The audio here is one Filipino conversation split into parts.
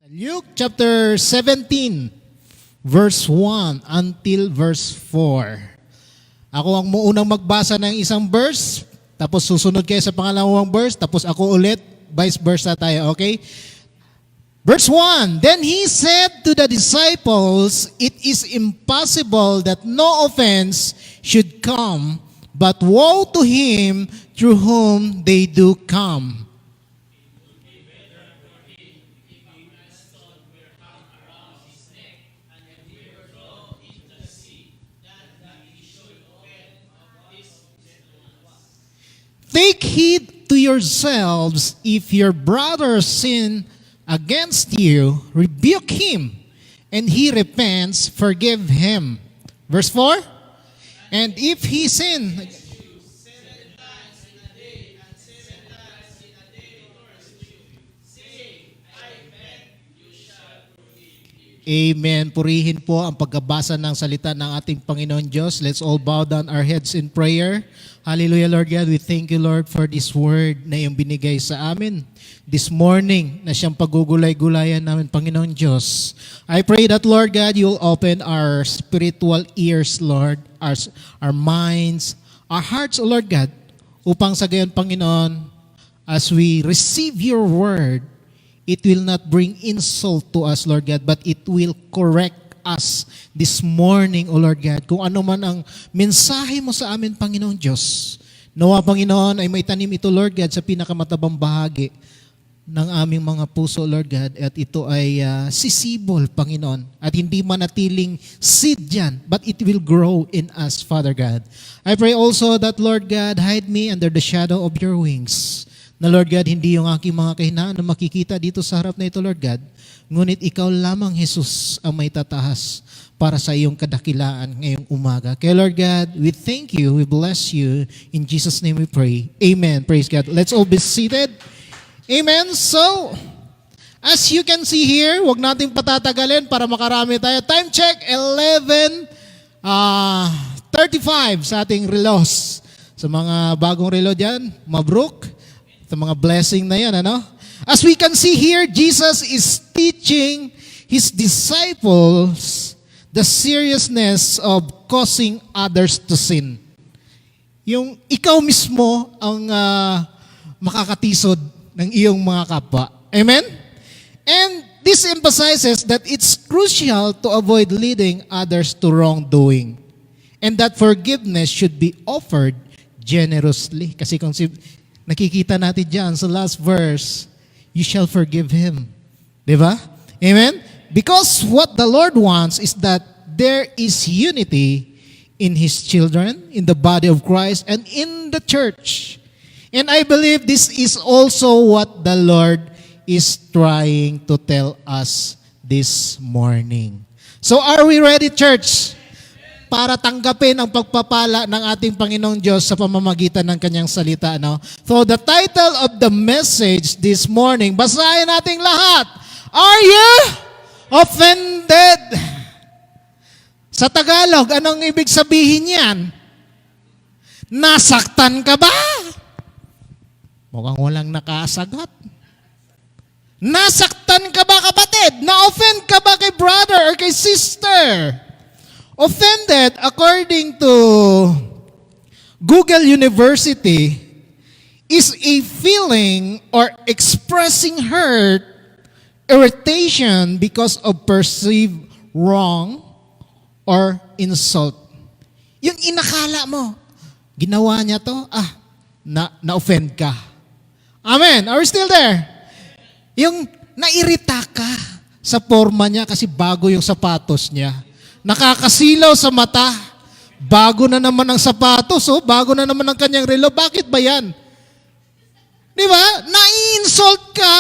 Luke chapter 17, verse 1 until verse 4. Ako ang unang magbasa ng isang verse, tapos susunod kayo sa pangalawang verse, tapos ako ulit, vice versa tayo, okay? Verse 1, Then he said to the disciples, It is impossible that no offense should come, but woe to him through whom they do come. Take heed to yourselves. If your brother sin against you, rebuke him, and he repents, forgive him. Verse 4, And if he sin, Amen. Purihin po ang pagkabasa ng salita ng ating Panginoon Diyos. Let's all bow down our heads in prayer. Hallelujah, Lord God. We thank you, Lord, for this word na iyong binigay sa amin this morning na siyang pagugulay-gulayan namin, Panginoon Diyos. I pray that, Lord God, you'll open our spiritual ears, Lord, our minds, our hearts, O Lord God, upang sa gayon, Panginoon, as we receive your word, it will not bring insult to us, Lord God, but it will correct us this morning, O Lord God. Kung ano man ang mensahe mo sa amin, Panginoon Diyos, nawa, Panginoon, ay may tanim ito, Lord God, sa pinakamatabang bahagi ng aming mga puso, Lord God, at ito ay sisibol, Panginoon, at hindi manatiling seed dyan, but it will grow in us, Father God. I pray also that, Lord God, hide me under the shadow of your wings, na Lord God, hindi yung aking mga kahinaan na makikita dito sa harap na ito, Lord God, ngunit ikaw lamang, Jesus, ang may tatahas para sa iyong kadakilaan ngayong umaga. Kaya Lord God, we thank you, we bless you, in Jesus' name we pray. Amen. Praise God. Let's all be seated. Amen. So, as you can see here, wag nating patatagalin para makarami tayo. Time check, 11:35 sa ating relos. Sa mga bagong relo dyan, mabruk. Sa mga blessing na yan, ano? As we can see here, Jesus is teaching His disciples the seriousness of causing others to sin. Yung ikaw mismo ang makakatisod ng iyong mga kapwa. Amen? And this emphasizes that it's crucial to avoid leading others to wrongdoing. And that forgiveness should be offered generously. Kasi kung nakikita natin dyan sa last verse, you shall forgive him. Diba? Amen? Because what the Lord wants is that there is unity in His children, in the body of Christ, and in the church. And I believe this is also what the Lord is trying to tell us this morning. So are we ready, church? Para tanggapin ang pagpapala ng ating Panginoong Diyos sa pamamagitan ng kanyang salita. No? So the title of the message this morning, basahin nating lahat. Are you offended? Sa Tagalog, anong ibig sabihin yan? Nasaktan ka ba? Mukhang walang nakasagot. Nasaktan ka ba, kapatid? Na-offend ka ba kay brother or kay sister? Offended, according to Google University, is a feeling or expressing hurt, irritation because of perceived wrong or insult. Yung inakala mo, ginawa niya to, na-offend ka. Amen. Are we still there? Yung nairita ka sa forma niya kasi bago yung sapatos niya. Nakakasilaw sa mata. Bago na naman ang sapatos, bago na naman ang kanyang relo. Bakit ba yan? Di ba? Na-insult ka,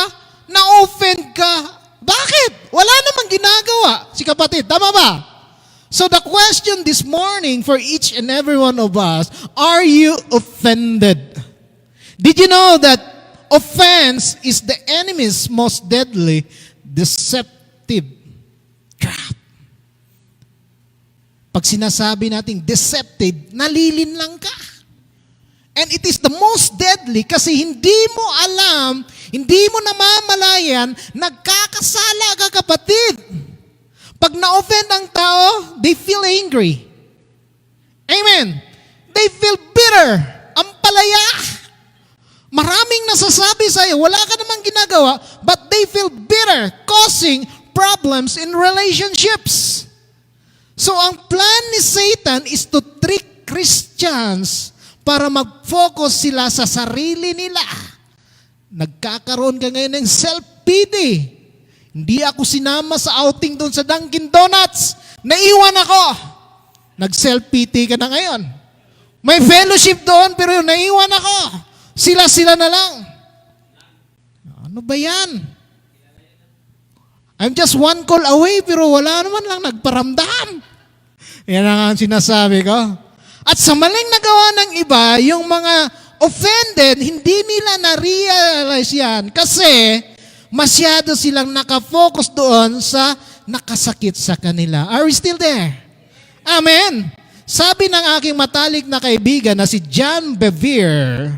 na-offend ka. Bakit? Wala namang ginagawa si kapatid. Tama ba? So the question this morning for each and every one of us, are you offended? Did you know that offense is the enemy's most deadly, deceptive trap? Pag sinasabi nating deceptive, nalilinlang ka. And it is the most deadly kasi hindi mo alam, hindi mo namamalayan, nagkakasala pag na-offend ang tao, they feel angry. Amen. They feel bitter. Ang palaya. Maraming nasasabi sa iyo, wala ka namang ginagawa, but they feel bitter, causing problems in relationships. So ang plan ni Satan is to trick Christians para mag-focus sila sa sarili nila. Nagkakaroon ka ngayon ng self-pity. Hindi ako sinama sa outing doon sa Dunkin Donuts. Naiwan ako. Nag-self-pity ka na ngayon. May fellowship doon pero naiwan ako. Sila-sila na lang. Ano ba yan? I'm just one call away pero wala naman lang nagparamdam. Yan ang sinasabi ko. At sa maling nagawa ng iba, yung mga offended, hindi nila na-realize yan kasi masyado silang nakafocus doon sa nakasakit sa kanila. Are we still there? Amen. Sabi ng aking matalik na kaibigan na si John Bevere,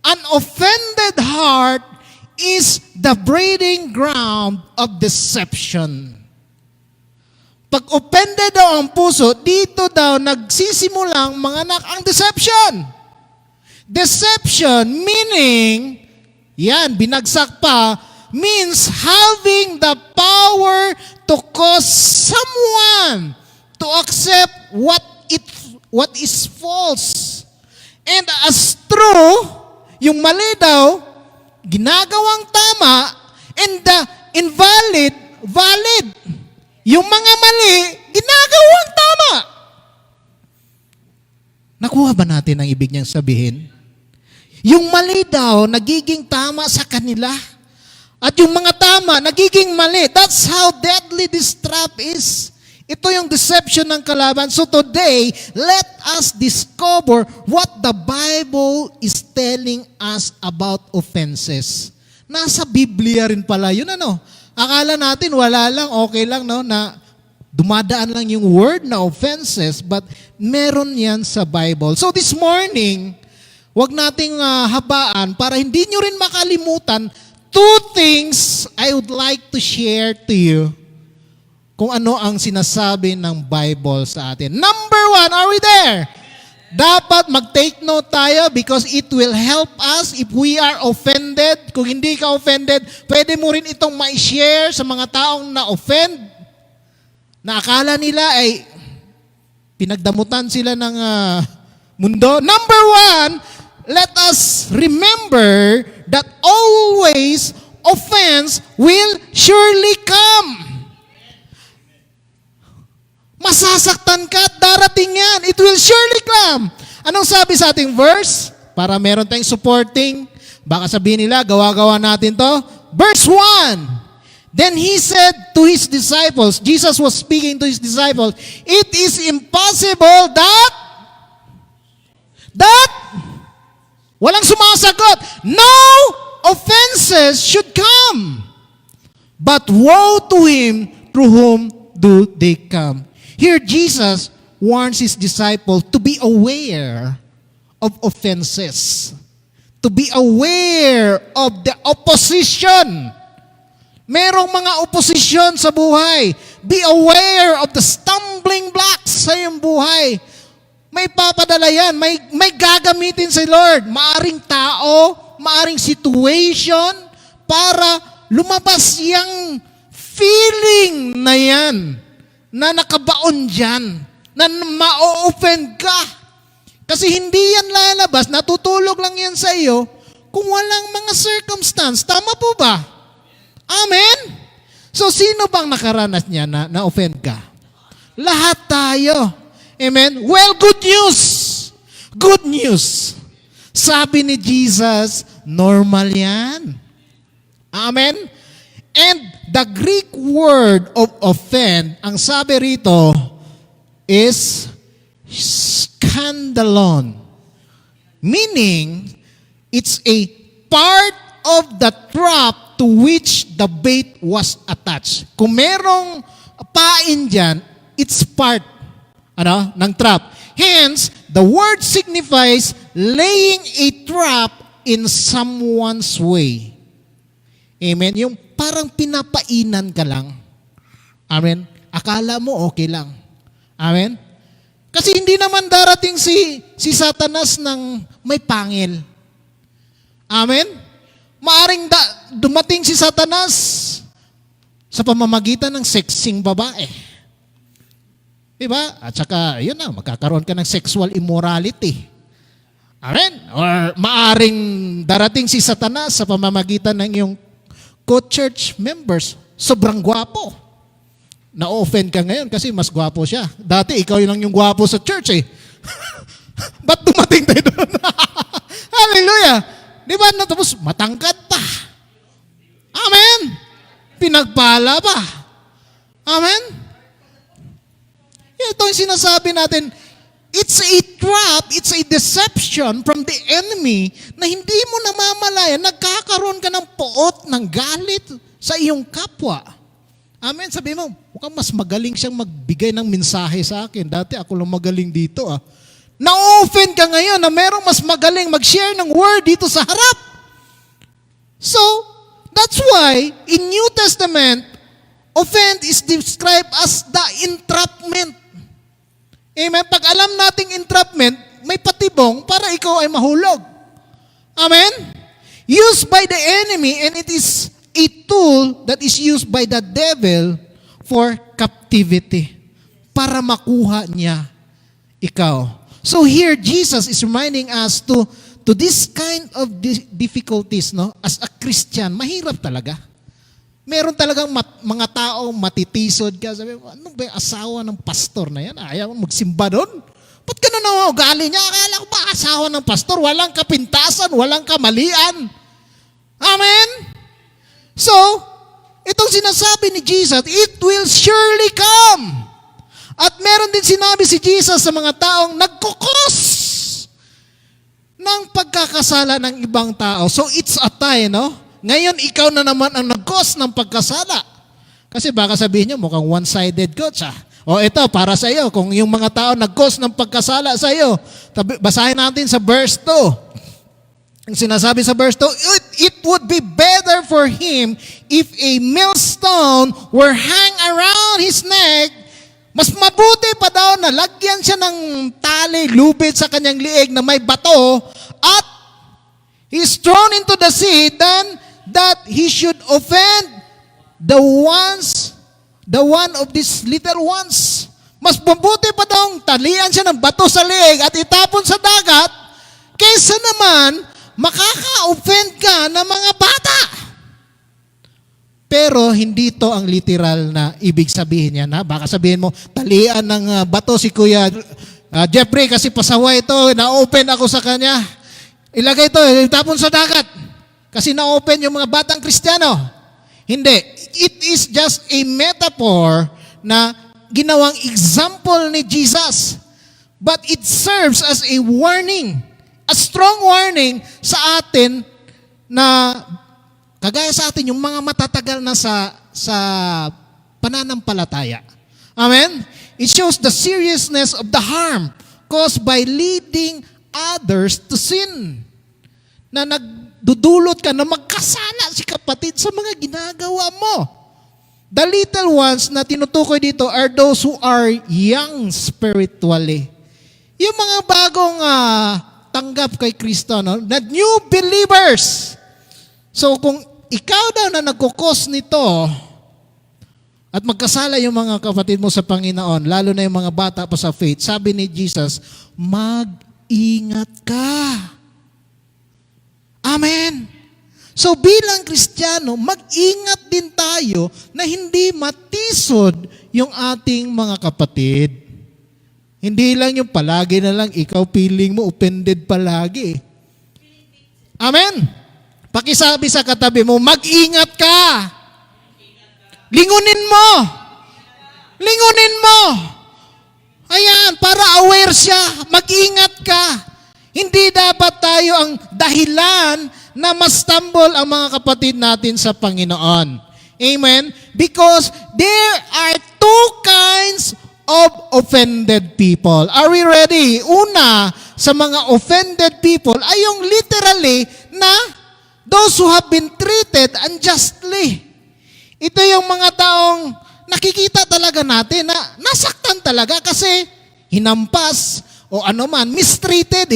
an offended heart is the breeding ground of deception. Pag offended daw ang puso, dito daw nagsisimulang mga ang deception. Deception meaning, yan, binagsak pa, means having the power to cause someone to accept what is false. And as true, yung mali daw, ginagawang tama, and the invalid, valid. Yung mga mali, ginagawang tama. Nakuha ba natin ang ibig niyang sabihin? Yung mali daw, nagiging tama sa kanila. At yung mga tama, nagiging mali. That's how deadly this trap is. Ito yung deception ng kalaban. So today, let us discover what the Bible is telling us about offenses. Nasa Biblia rin pala yun, ano? Akala natin wala lang, okay lang, no? Na dumadaan lang yung word na offenses, but meron yan sa Bible. So this morning, wag nating habaan para hindi nyo rin makalimutan two things I would like to share to you kung ano ang sinasabi ng Bible sa atin. Number one, are we there? Dapat mag-take note tayo because it will help us if we are offended. Kung hindi ka offended, pwede mo rin itong ma-share sa mga taong na-offend na akala nila ay pinagdamutan sila ng mundo. Number one, let us remember that always offense will surely come. Masasaktan ka at darating yan. It will surely come. Anong sabi sa ating verse? Para meron tayong supporting. Baka sabihin nila, gawa-gawa natin to. Verse 1. Then he said to his disciples, Jesus was speaking to his disciples, it is impossible that walang sumasagot. No offenses should come. But woe to him through whom do they come. Here Jesus warns his disciples to be aware of offenses. To be aware of the opposition. Merong mga opposition sa buhay. Be aware of the stumbling blocks sa iyong buhay. May papadala yan. May gagamitin si Lord. Maaring tao, maaring situation para lumabas yung feeling na yan na nakabaon dyan, na ma-offend ka. Kasi hindi yan lalabas, natutulog lang yan sa iyo kung walang mga circumstance. Tama po ba? Amen? So, sino bang nakaranas niya na na-offend ka? Lahat tayo. Amen? Well, good news. Good news. Sabi ni Jesus, normal yan. Amen? And the Greek word of offend, ang sabi rito is skandalon. Meaning, it's a part of the trap to which the bait was attached. Kung merong pain dyan, it's part ng trap. Hence, the word signifies laying a trap in someone's way. Amen? Yung parang pinapainan ka lang. Amen? akala mo okay lang. Amen? Kasi hindi naman darating si Satanas ng may pangil. Amen? Maaring dumating si Satanas sa pamamagitan ng sexing babae. Diba? At saka, yun na, magkakaroon ka ng sexual immorality. Amen? Or maaring darating si Satanas sa pamamagitan ng iyong co-church members. Sobrang gwapo. Na-offend ka ngayon kasi mas gwapo siya. Dati ikaw lang yung gwapo sa church eh. Ba't dumating tayo doon? Hallelujah! Di ba? Tapos matangkad pa. Amen! Pinagpala pa. Amen? Ito yung sinasabi natin, it's a trap, it's a deception from the enemy na hindi mo namamalayan, nagkakaroon ka ng poot, ng galit sa iyong kapwa. Amen? Sabi mo, mukhang mas magaling siyang magbigay ng mensahe sa akin. Dati ako lang magaling dito ah. Na-offend ka ngayon na merong mas magaling mag-share ng word dito sa harap. So, that's why in New Testament, offend is described as the entrapment. Amen? Pag alam nating entrapment, may patibong para ikaw ay mahulog. Amen? Used by the enemy, and it is a tool that is used by the devil for captivity. Para makuha niya ikaw. So here, Jesus is reminding us to this kind of difficulties, no? As a Christian, mahirap talaga. Meron talagang mga tao matitisod ka. Sabi mo, ano ba yung asawa ng pastor na yan? Ayaw mo magsimba doon? Ba't ganun ang ugali niya? Akala ko ba asawa ng pastor? Walang kapintasan, walang kamalian. Amen? So, itong sinasabi ni Jesus, it will surely come. At meron din sinabi si Jesus sa mga taong nagkukos ng pagkakasala ng ibang tao. So, it's a tie, no? Ngayon, ikaw na naman ang nag-cause ng pagkasala. Kasi baka sabihin niyo, mukhang one-sided coach ah. O ito, para sa iyo, kung yung mga tao nag-cause ng pagkasala sa iyo, basahin natin sa verse 2. Ang sinasabi sa verse 2, it would be better for him if a millstone were hang around his neck. Mas mabuti pa daw na lagyan siya ng tali, lubid sa kanyang liig na may bato at he's thrown into the sea than that he should offend the one of these little ones. Mas mabuti pa daw talian siya ng bato sa liig at itapon sa dagat kaysa naman makaka-offend ka ng mga bata. Pero hindi to ang literal na ibig sabihin niya na. Baka sabihin mo, talian ng bato si Kuya Jeffrey kasi pasaway ito, na-open ako sa kanya. Ilagay ito, itapon sa dagat. Kasi na-open yung mga batang Kristiyano. Hindi. It is just a metaphor na ginawang example ni Jesus. But it serves as a warning, a strong warning sa atin na kagaya sa atin yung mga matatagal na sa pananampalataya. Amen? It shows the seriousness of the harm caused by leading others to sin. Na nagdudulot ka na magkasala si kapatid sa mga ginagawa mo. The little ones na tinutukoy dito are those who are young spiritually. Yung mga bagong tanggap kay Kristo, no? Na new believers. So kung ikaw daw na nagkukos nito at magkasala yung mga kapatid mo sa Panginoon, lalo na yung mga bata pa sa faith, sabi ni Jesus, mag-ingat ka. Amen. So bilang Kristiyano, mag-ingat din tayo na hindi matisod yung ating mga kapatid. Hindi lang yung palagi na lang ikaw feeling mo offended palagi. Amen. Pakisabi sa katabi mo, mag-ingat ka. Lingunin mo. Lingunin mo. Ayan, para aware siya. Mag-ingat ka. Hindi dapat tayo ang dahilan na ma-stumble ang mga kapatid natin sa Panginoon. Amen? Because there are two kinds of offended people. Are we ready? Una, sa mga offended people ay yung literally na those who have been treated unjustly. Ito yung mga taong nakikita talaga natin na nasaktan talaga kasi hinampas o ano man, mistreated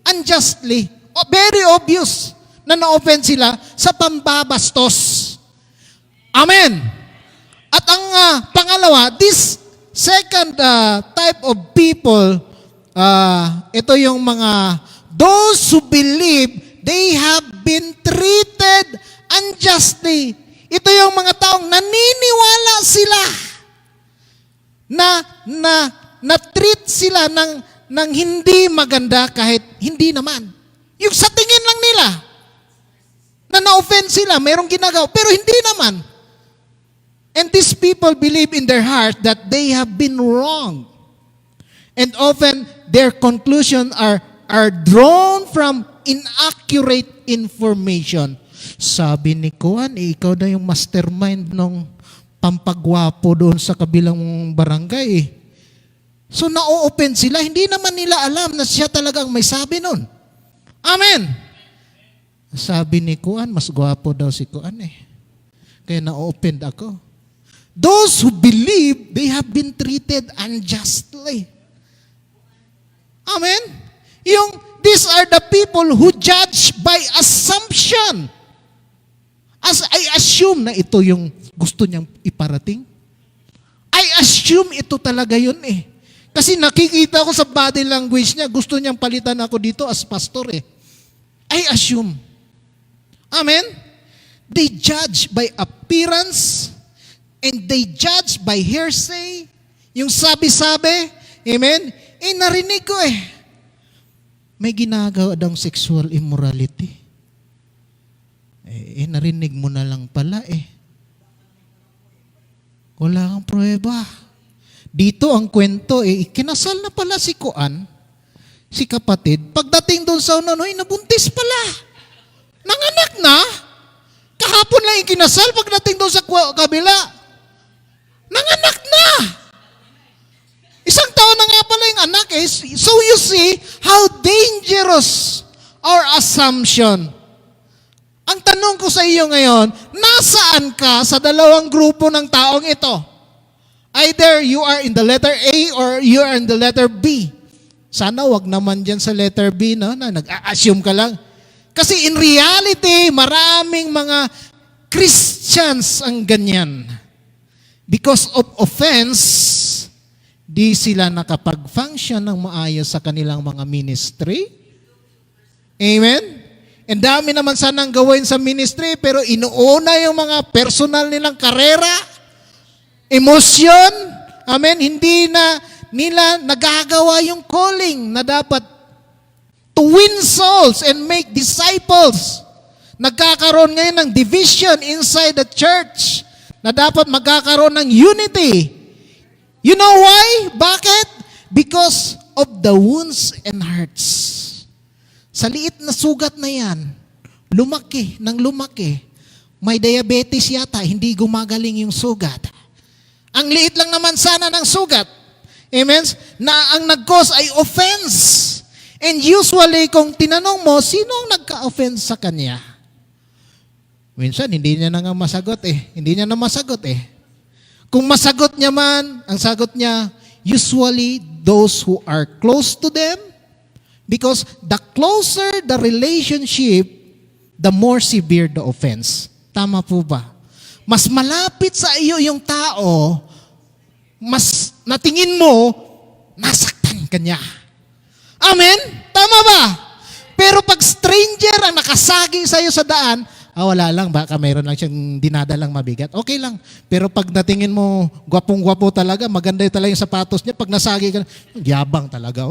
unjustly. Very obvious na na-offend sila sa pambabastos. Amen. At ang pangalawa, this second type of people, ito yung mga those who believe they have been treated unjustly. Ito yung mga taong naniniwala sila na treat sila ng hindi maganda kahit hindi naman. Yung sa tingin lang nila na na-offend sila, mayroong ginagawa, pero hindi naman. And these people believe in their heart that they have been wrong. And often, their conclusions are drawn from inaccurate information. Sabi ni Kuan, ikaw na yung mastermind ng pampagwapo doon sa kabilang barangay. So, na-open sila. Hindi naman nila alam na siya talagang may sabi nun. Amen. Sabi ni Kuan, mas gwapo daw si Kuan Kaya na-opened ako. Those who believe, they have been treated unjustly. Amen? These are the people who judge by assumption. As I assume na ito yung gusto niyang iparating. I assume ito talaga yun Kasi nakikita ko sa body language niya, gusto niyang palitan ako dito as pastor I assume. Amen? They judge by appearance and they judge by hearsay. Yung sabi-sabi, amen? Narinig ko may ginagawa daw sexual immorality. Narinig mo na lang pala Wala kang pruweba. Dito ang kwento kinasal na pala si Kuan, si kapatid. Pagdating doon sa unan, nabuntis pala. Nanganak na. Kahapon lang ikinasal, pagdating doon sa kabila, nanganak na. Isang taon na nga pala yung anak So you see how dangerous our assumption. Ang tanong ko sa iyo ngayon, nasaan ka sa dalawang grupo ng taong ito? Either you are in the letter A or you are in the letter B. Sana wag naman dyan sa letter B na nag-assume ka lang. Kasi in reality, maraming mga Christians ang ganyan. Because of offense, di sila nakapag-function ng maayos sa kanilang mga ministry. Amen? And dami naman sanang gawin sa ministry, pero inuuna yung mga personal nilang karera, emosyon, amen, hindi na nila nagagawa yung calling na dapat to win souls and make disciples. Nagkakaroon ngayon ng division inside the church na dapat magkakaroon ng unity. You know why? Bakit? Because of the wounds and hurts. Sa liit na sugat na yan, lumaki. May diabetes yata, hindi gumagaling yung sugat. Ang liit lang naman sana ng sugat. Amen? Na ang nag-cause ay offense. And usually, kung tinanong mo, sino ang nagka-offense sa kanya? Minsan, hindi niya na nga masagot Hindi niya na masagot Kung masagot niya man, ang sagot niya, usually, those who are close to them, because the closer the relationship, the more severe the offense. Tama po ba? Mas malapit sa iyo yung tao, mas natingin mo, nasaktan ka niya. Amen? Tama ba? Pero pag stranger ang nakasagi sa iyo sa daan, wala lang, baka mayroon lang siyang dinadalang mabigat. Okay lang. Pero pag natingin mo, gwapong-gwapo talaga, maganda talaga yung sapatos niya, pag nasagi ka, yabang talaga.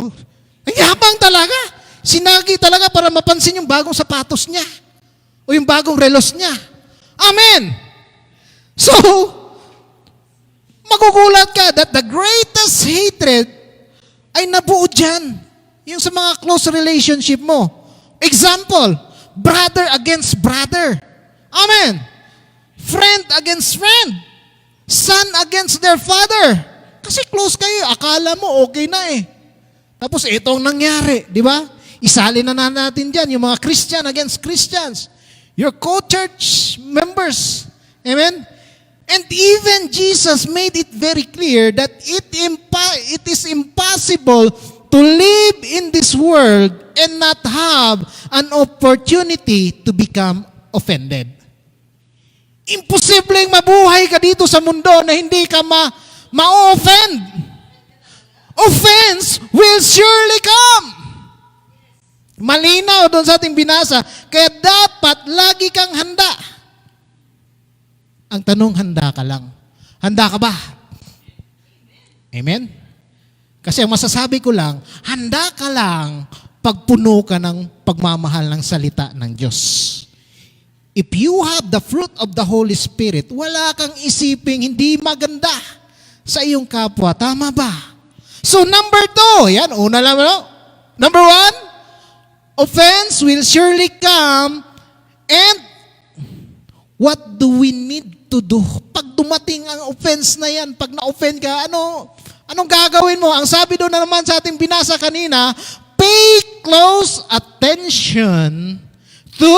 Ang yabang talaga. Sinagi talaga para mapansin yung bagong sapatos niya o yung bagong relos niya. Amen. So, magugulat ka that the greatest hatred ay nabuo dyan. Yung sa mga close relationship mo. Example, brother against brother. Amen. Friend against friend. Son against their father. Kasi close kayo. Akala mo okay na Tapos itong nangyari, di ba? Isali na natin dyan, yung mga Christian against Christians. Your co-church members. Amen? And even Jesus made it very clear that it is impossible to live in this world and not have an opportunity to become offended. Imposibleng mabuhay ka dito sa mundo na hindi ka ma-offend. Offense will surely come. Malinaw doon sa ating binasa. Kaya dapat lagi kang handa. Ang tanong, handa ka lang. Handa ka ba? Amen? Kasi ang masasabi ko lang, handa ka lang pagpuno ka ng pagmamahal ng salita ng Diyos. If you have the fruit of the Holy Spirit, wala kang isiping hindi maganda sa iyong kapwa. Tama ba? So number 2, yan, una lang. Number 1, offense will surely come, and what do we need to do? Pag dumating ang offense na yan, pag na-offend ka, anong gagawin mo? Ang sabi doon na naman sa ating binasa kanina, pay close attention to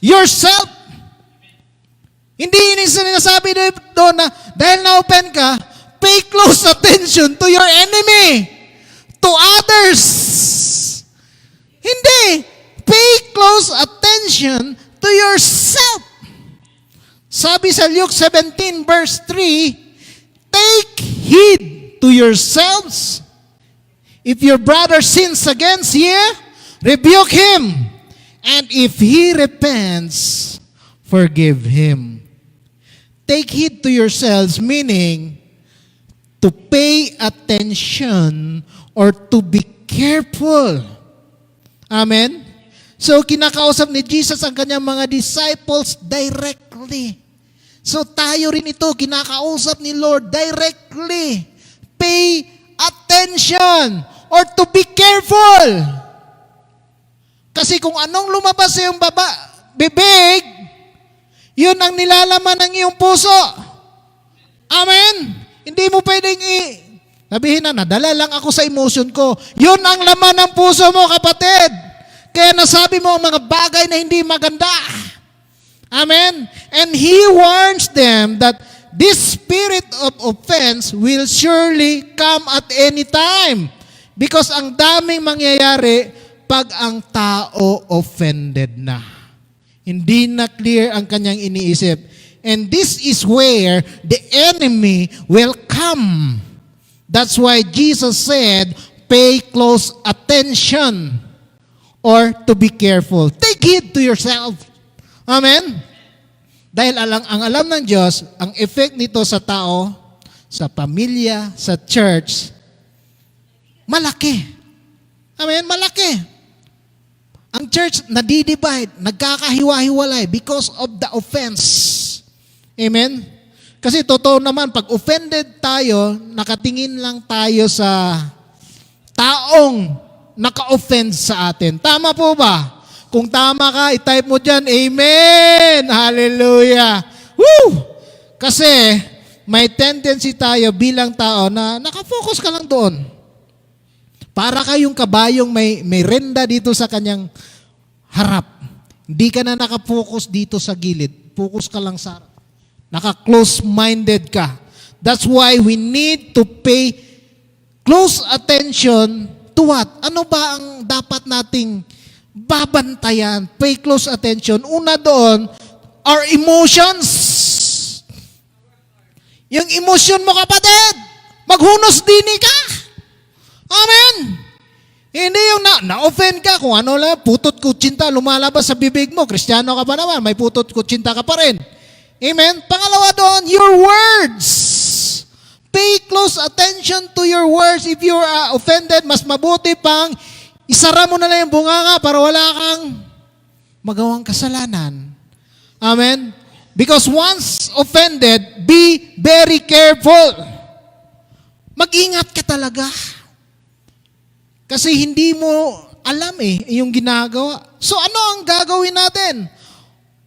yourself. Hindi sinasabi doon na dahil na-offend ka, pay close attention to your enemy, to others. Hindi. Pay close attention to yourself. Sabi sa Luke 17 verse 3, take heed to yourselves. If your brother sins against you, rebuke him. And if he repents, forgive him. Take heed to yourselves, meaning to pay attention or to be careful. Amen? So, kinakausap ni Jesus ang kanyang mga disciples directly. So, tayo rin ito, kinakausap ni Lord directly. Pay attention or to be careful. Kasi kung anong lumabas sa iyong bibig, yun ang nilalaman ng iyong puso. Amen? Hindi mo pwedeng sabihin na, nadala lang ako sa emotion ko. Yun ang laman ng puso mo, kapatid. Kaya nasabi mo ang mga bagay na hindi maganda. Amen? And He warns them that this spirit of offense will surely come at any time. Because ang daming mangyayari pag ang tao offended na. Hindi na clear ang kanyang iniisip. And this is where the enemy will come. That's why Jesus said, pay close attention or to be careful. Take heed to yourself. Amen? Dahil ang alam ng Diyos, ang effect nito sa tao, sa pamilya, sa church, malaki. Amen? Malaki. Ang church nadidivide, nagkakahiwa-hiwalay because of the offense. Amen? Kasi totoo naman, pag offended tayo, nakatingin lang tayo sa taong naka-offend sa atin. Tama po ba? Kung tama ka, i-type mo dyan, Amen! Hallelujah! Woo! Kasi may tendency tayo bilang tao na nakafocus ka lang doon. Para kayong kabayong may renda dito sa kanyang harap. Hindi ka na nakafocus dito sa gilid. Focus ka lang sa harap. Naka-close-minded ka. That's why we need to pay close attention to what? Ano ba ang dapat nating babantayan? Pay close attention. Una doon, our emotions. Yung emotion mo, kapatid, maghunos dini ka. Amen! Hindi yung na-offend ka kung ano lang, putot kutsinta, lumalabas sa bibig mo. Kristiyano ka pa naman, may putot kutsinta ka pa rin. Amen? Pangalawa doon, your words. Pay close attention to your words. If you are offended, mas mabuti pang isara mo na lang yung bunganga para wala kang magawang kasalanan. Amen? Because once offended, be very careful. Mag-ingat ka talaga. Kasi hindi mo alam yung ginagawa. So ano ang gagawin natin?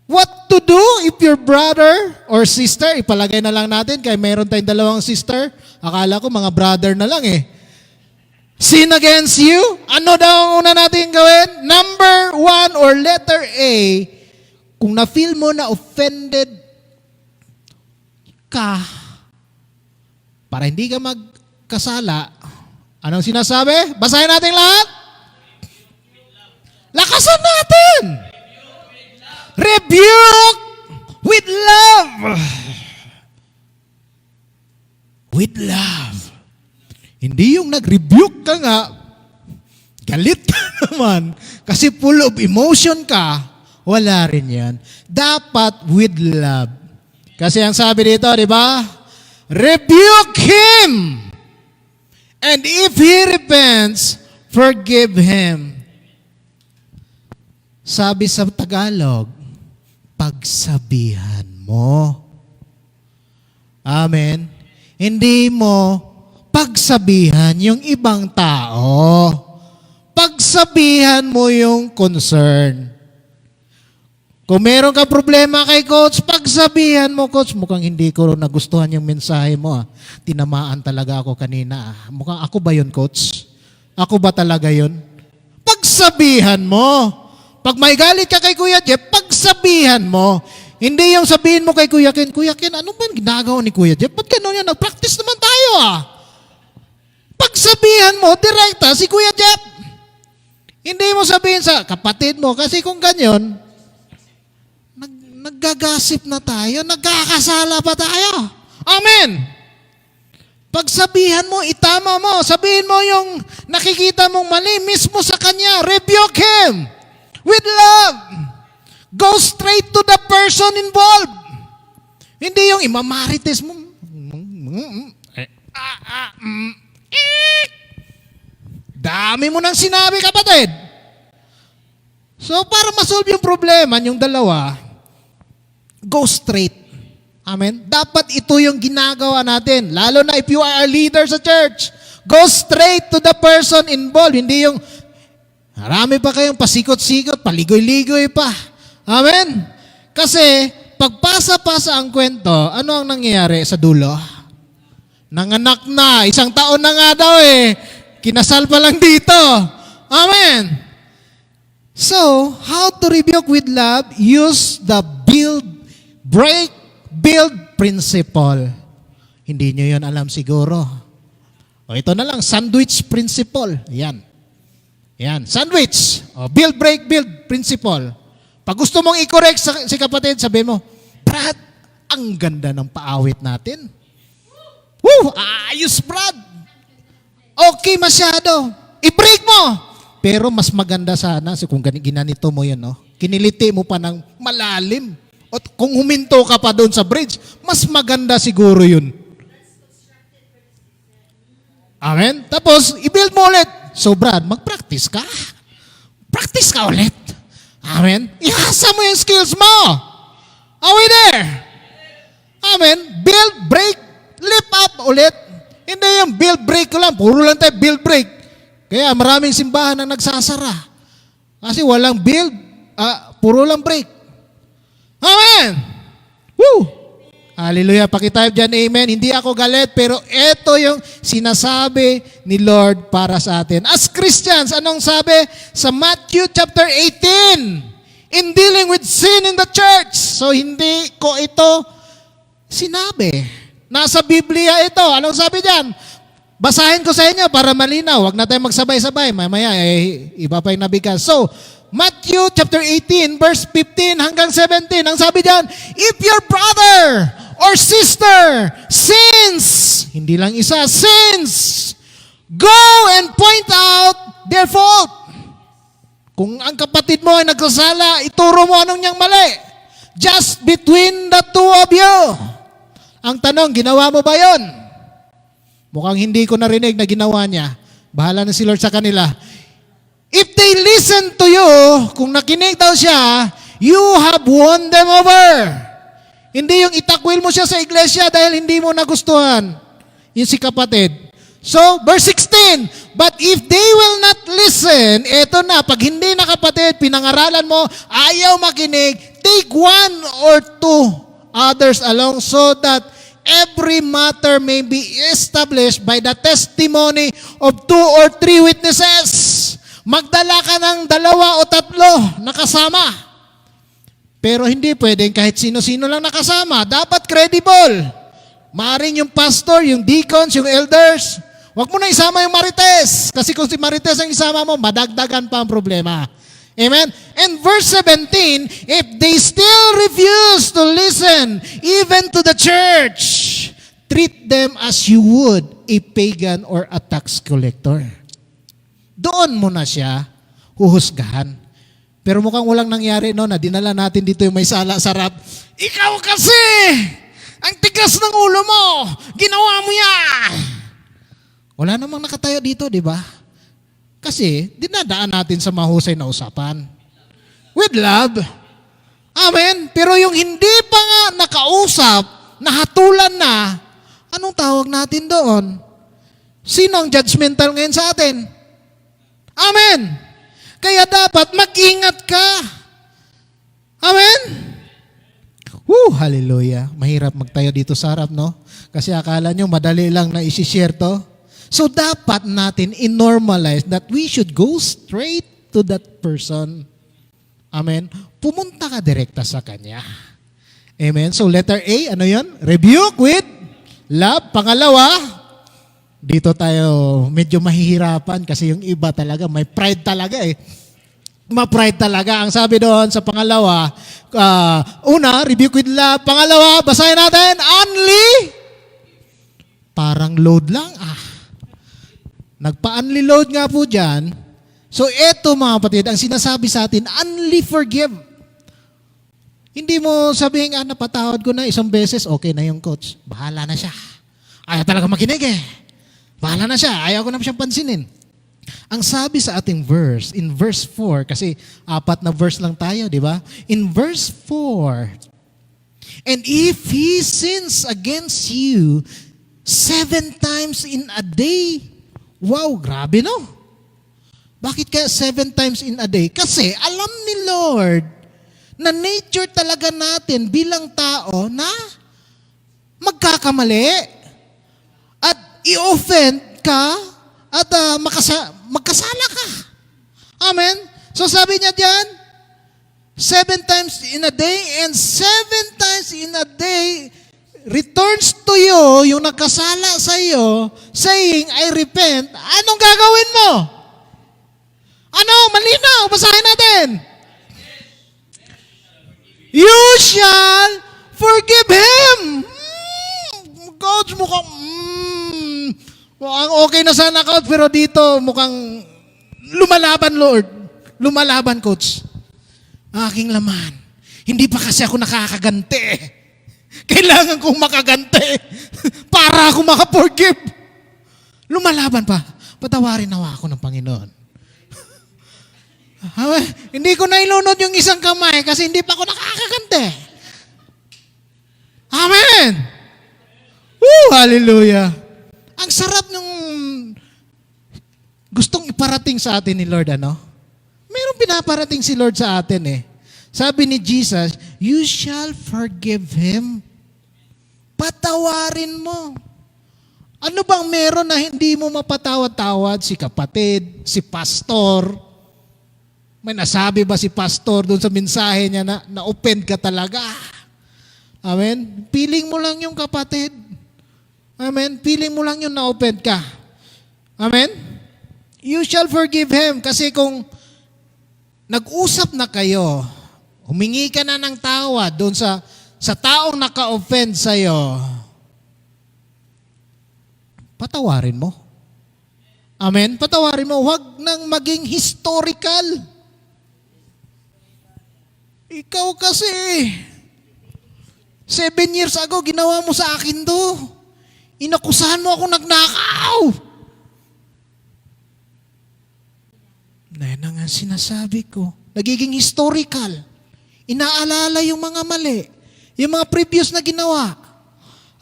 What to do if your brother or sister, ipalagay na lang natin, kaya mayroon tayong dalawang sister, akala ko mga brother na lang sin against you, ano daw ang una natin gawin? Number 1 or letter A, kung na-feel mo na offended ka para hindi ka magkasala, anong sinasabi? Basahin natin lahat. Lakasan natin. Rebuke with love. With love. Hindi yung nag-rebuke ka nga, galit ka naman, kasi full of emotion ka, wala rin yan. Dapat with love. Kasi ang sabi dito, di ba? Rebuke him. And if he repents, forgive him. Sabi sa Tagalog, pagsabihan mo. Amen. Hindi mo pagsabihan yung ibang tao. Pagsabihan mo yung concern. Kung meron ka problema kay coach, pagsabihan mo, coach, mukhang hindi ko nagustuhan yung mensahe mo. Tinamaan talaga ako kanina. Mukhang ako ba yun, coach? Ako ba talaga yun? Pagsabihan mo. Pag may galit ka kay Kuya Jeff, pagsabihan mo. Hindi yung sabihin mo kay Kuya Ken, ano ba yung ginagawa ni Kuya Jeff? Ba't ganun yan? Nag-practice naman tayo Pagsabihan mo, direkta si Kuya Jeff. Hindi mo sabihin sa kapatid mo, kasi kung ganyan, naggagasip na tayo, nagkakasala pa tayo. Amen. Pagsabihan mo, itama mo, sabihin mo yung nakikita mong mali mismo sa kanya, rebuke him with love. Go straight to the person involved. Hindi yung imamarites mo. Dami mo nang sinabi, kapatid. So, para masolve yung problema, yung dalawa, go straight. Amen? Dapat ito yung ginagawa natin. Lalo na if you are a leader sa church. Go straight to the person involved. Hindi yung, marami pa kayong pasikot-sikot, paligoy-ligoy pa. Amen? Kasi, pagpasa-pasa ang kwento, ano ang nangyayari sa dulo? Nanganak na, 1 taon na nga daw kinasal pa lang dito. Amen? So, how to rebuke with love? Use the build principle. Hindi nyo yun alam siguro. O ito na lang, sandwich principle. Yan. Sandwich. O, build principle. Pag gusto mong i-correct si kapatid, sabi mo, Brad, ang ganda ng paawit natin. Woo! Ayos, Brad. Okay masyado. I-break mo. Pero mas maganda sana kung ginanito mo yun, no? Kiniliti mo pa ng malalim. O kung huminto ka pa doon sa bridge, mas maganda siguro yun. Amen? Tapos, i-build mo ulit. So, Brad, mag-practice ka. Practice ka ulit. Amen? Ihasa mo yung skills mo. Are we there? Amen? Build, break, lift up ulit. Hindi yung build, break ko lang. Puro lang tayo build, break. Kaya maraming simbahan na nagsasara. Kasi walang build, puro lang break. Amen! Woo! Hallelujah. Pakitayo dyan, amen. Hindi ako galit, pero ito yung sinasabi ni Lord para sa atin. As Christians, anong sabi? Sa Matthew chapter 18, in dealing with sin in the church. So, hindi ko ito sinabi. Nasa Biblia ito. Anong sabi dyan? Basahin ko sa inyo para malinaw. Huwag na tayong magsabay-sabay. Mamaya, iba pa yung nabigas. So, Matthew chapter 18, verse 15 hanggang 17. Ang sabi dyan, if your brother or sister sins, hindi lang isa, sins, go and point out their fault. Kung ang kapatid mo ay nagsasala, ituro mo anong niyang mali. Just between the two of you. Ang tanong, ginawa mo ba yon? Mukhang hindi ko narinig na ginawa niya. Bahala na si Lord sa kanila. If they listen to you, kung nakinig daw siya, you have won them over. Hindi yung itakwil mo siya sa iglesia dahil hindi mo nagustuhan. Yung si kapatid. So, verse 16, but if they will not listen, eto na, pag hindi na kapatid, pinangaralan mo, ayaw makinig, take one or two others along so that every matter may be established by the testimony of 2 or 3 witnesses. Magdala ka ng 2 o 3 na kasama. Pero hindi pwedeng kahit sino-sino lang nakasama. Dapat credible. Maaring yung pastor, yung deacons, yung elders, wag mo na isama yung Marites. Kasi kung si Marites ang isama mo, madagdagan pa ang problema. Amen? And verse 17, if they still refuse to listen, even to the church, treat them as you would a pagan or a tax collector. Doon mo na siya huhusgahan. Pero mukhang walang nangyari no, na dinala natin dito yung may sala sarap. Ikaw kasi, ang tigas ng ulo mo, ginawa mo yan. Wala namang nakatayo dito, di ba? Kasi dinadaan natin sa mahusay na usapan. With love. Amen? Pero yung hindi pa nga nakausap, nahatulan na, anong tawag natin doon? Sino ang judgmental ngayon sa atin? Amen? Kaya dapat mag-ingat ka. Amen? Woo, hallelujah. Mahirap magtayo dito sa harap, no? Kasi akala nyo madali lang na isi-share to. So dapat natin in-normalize that we should go straight to that person. Amen? Pumunta ka direkta sa kanya. Amen? So letter A, ano yun? Rebuke with love. Pangalawa, dito tayo medyo mahihirapan kasi yung iba talaga, may pride talaga eh. Ma-pride talaga. Ang sabi doon sa pangalawa, una, rebuke with love. Pangalawa, basahin natin, only, parang load lang Nagpa-only load nga po dyan. So eto mga kapatid, ang sinasabi sa atin, only forgive. Hindi mo sabihin, napatawad ko na isang beses, okay na yung coach. Bahala na siya. Ayaw talaga makinig eh. Bahala na siya, ayaw ko na siyang pansinin. Ang sabi sa ating verse, in verse 4, kasi 4 na verse lang tayo, di ba? In verse 4, and if he sins against you 7 times in a day, wow, grabe no? Bakit kaya 7 times in a day? Kasi alam ni Lord na nature talaga natin bilang tao na magkakamali at i-offend ka at magkasala ka. Amen? So sabi niya diyan, 7 times in a day and 7 times in a day returns to you yung nagkasala sa iyo saying, I repent. Anong gagawin mo? Ano? Malinaw. Basahin natin. You shall forgive him. Coach, mukhang okay na sana, coach, pero dito mukhang lumalaban, Lord. Lumalaban, coach. Aking laman. Hindi pa kasi ako nakakaganti. Kailangan kong makaganti para ako makaforgive. Lumalaban pa. Patawarin nawa ako ng Panginoon. Hindi ko na ilunod yung isang kamay kasi hindi pa ako nakakaganti. Amen! Woo! Hallelujah! Ang sarap nung gustong iparating sa atin ni Lord, ano? Mayroong pinaparating si Lord sa atin eh. Sabi ni Jesus, you shall forgive him. Patawarin mo. Ano bang meron na hindi mo mapatawad-tawad? Si kapatid, si pastor. May nasabi ba si pastor doon sa mensahe niya na na-offend ka talaga? Amen? Piling mo lang yung kapatid. Amen? Piling mo lang yung na-offend ka. Amen? You shall forgive him. Kasi kung nag-usap na kayo, humingi ka na ng tawad doon sa taong naka-offend sa'yo, patawarin mo. Amen? Patawarin mo. Huwag nang maging historical. Ikaw kasi, 7 years ago, ginawa mo sa akin to. Inakusahan mo ako nagnakaw. Yan ang sinasabi ko. Nagiging historical. Inaalala yung mga mali. Yung mga previous na ginawa.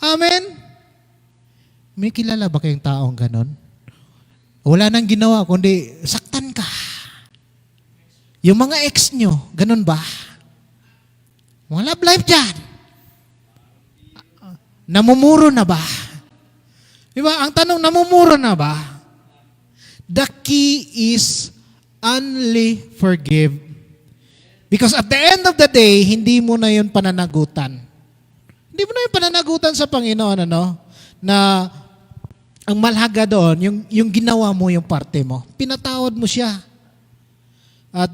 Amen? May kilala ba kayong taong ganon? Wala nang ginawa, kundi saktan ka. Yung mga ex nyo, ganon ba? Mga love life dyan. Namumuro na ba? Diba? Ang tanong, namumuro na ba? The key is only forgive. Because at the end of the day, hindi mo na yun pananagutan. Hindi mo na yung pananagutan sa Panginoon, ano? Na ang malaga doon, yung ginawa mo yung parte mo. Pinatawad mo siya. At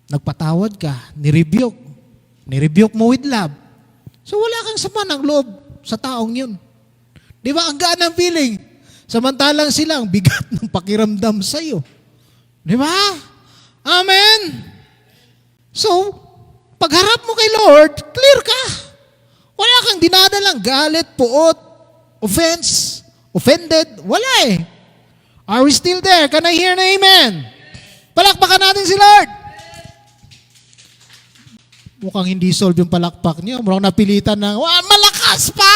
nagpatawad ka, nirebuke mo with love. So wala kang sama ng loob sa taong yun. Di ba? Ang gaan ng feeling. Samantalang sila ang bigat ng pakiramdam sa'yo. Di ba? Amen? So, pagharap mo kay Lord, clear ka. Wala kang dinadalang galit, puot, offense, offended. Wala eh. Are we still there? Can I hear an amen? Palakpakan natin si Lord. Mukhang hindi solve yung palakpak niyo. Mukhang napilitan ng, malakas pa!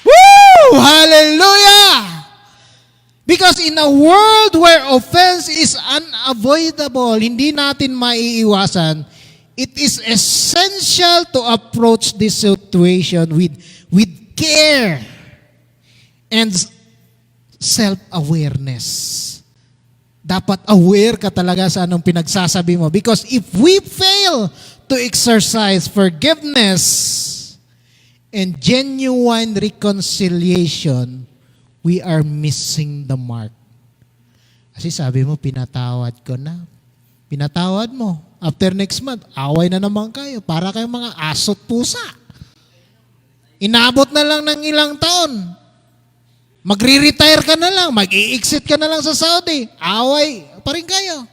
Woo! Hallelujah! Because in a world where offense is unavoidable, hindi natin maiiwasan, it is essential to approach this situation with care and self-awareness. Dapat aware ka talaga sa anong pinagsasabi mo. Because if we fail to exercise forgiveness and genuine reconciliation, we are missing the mark. Kasi sabi mo, pinatawad ko na. Pinatawad mo. After next month, away na naman kayo. Para kayong mga asot pusa. Inabot na lang ng ilang taon. Magre-retire ka na lang. Mag-i-exit ka na lang sa Saudi. Away pa rin kayo.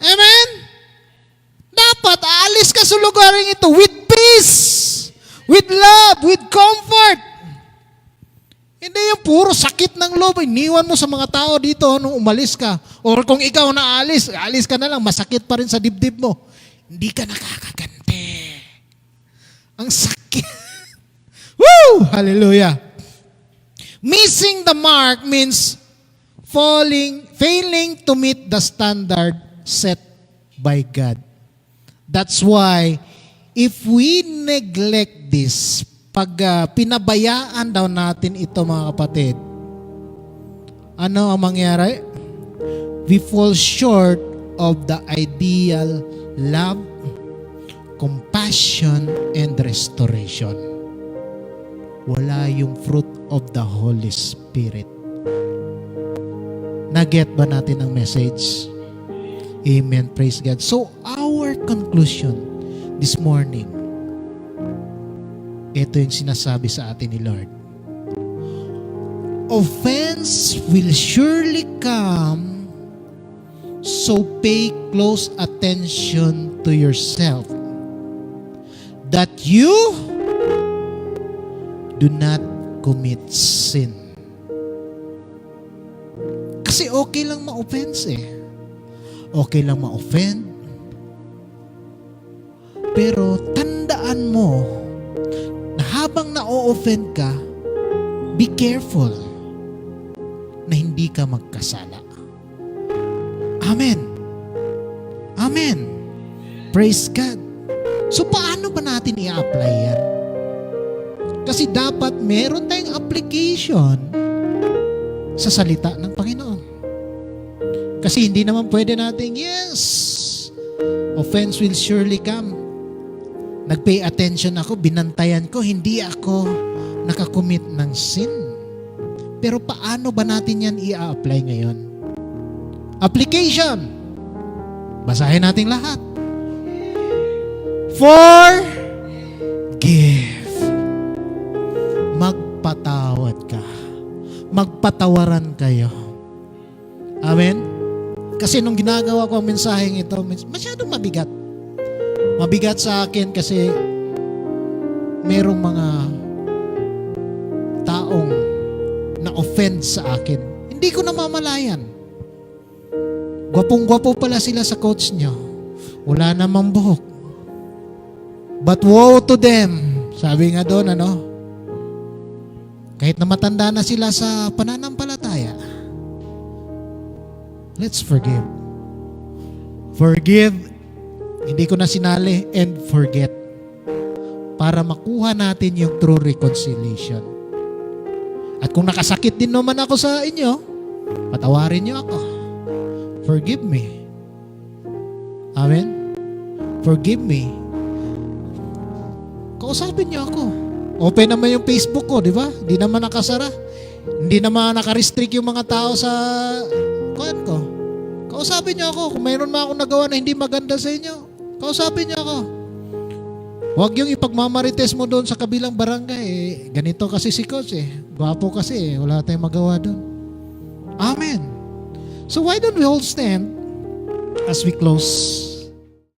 Amen? Dapat aalis ka sa lugaring ito with peace, with love, with comfort. Hindi yung puro sakit ng loob. Iniwan mo sa mga tao dito nung umalis ka. Or kung ikaw na alis ka na lang, masakit pa rin sa dibdib mo. Hindi ka nakakaganti. Ang sakit. Woo! Hallelujah. Missing the mark means failing to meet the standard set by God. That's why, if we neglect this, pag pinabayaan daw natin ito mga kapatid, ano ang mangyari? We fall short of the ideal love, compassion, and restoration. Wala yung fruit of the Holy Spirit. Naget ba natin ang message? Amen. Praise God. So, our conclusion this morning, ito yung sinasabi sa atin ni Lord. Offense will surely come, so pay close attention to yourself that you do not commit sin. Kasi okay lang ma-offense eh. Okay lang ma-offend. Pero tandaan mo na habang na-offend ka, be careful na hindi ka magkasala. Amen. Amen. Praise God. So paano ba natin i-apply yan? Kasi dapat meron tayong application sa salita ng Panginoon. Kasi hindi naman pwede natin, yes, offense will surely come. Nag-pay attention ako, binantayan ko, hindi ako nakakommit ng sin. Pero paano ba natin yan i-apply ngayon? Application. Basahin natin lahat. Forgive. Magpatawad ka. Magpatawaran kayo. Amen? Kasi nung ginagawa ko ang mensaheng ito, masyadong mabigat. Mabigat sa akin kasi merong mga taong na-offend sa akin. Hindi ko namamalayan. Gwapong-gwapo pala sila sa coach nyo. Wala namang buhok. But woe to them. Sabi nga doon, kahit na matanda na sila sa pananampalataya, let's forgive. Forgive, hindi ko na sinali, and forget. Para makuha natin yung true reconciliation. At kung nakasakit din naman ako sa inyo, patawarin niyo ako. Forgive me. Amen? Forgive me. Kausapin niyo ako. Open naman yung Facebook ko, di ba? Hindi naman nakasara. Hindi naman nakarestrict yung mga tao sa kuan ko. Kausapin niyo ako. Kung mayroon man akong nagawa na hindi maganda sa inyo, kausapin niyo ako. Huwag yung ipagmamarites mo doon sa kabilang barangay. Ganito kasi si Coach Gwapo kasi wala tayong magawa doon. Amen. So why don't we all stand as we close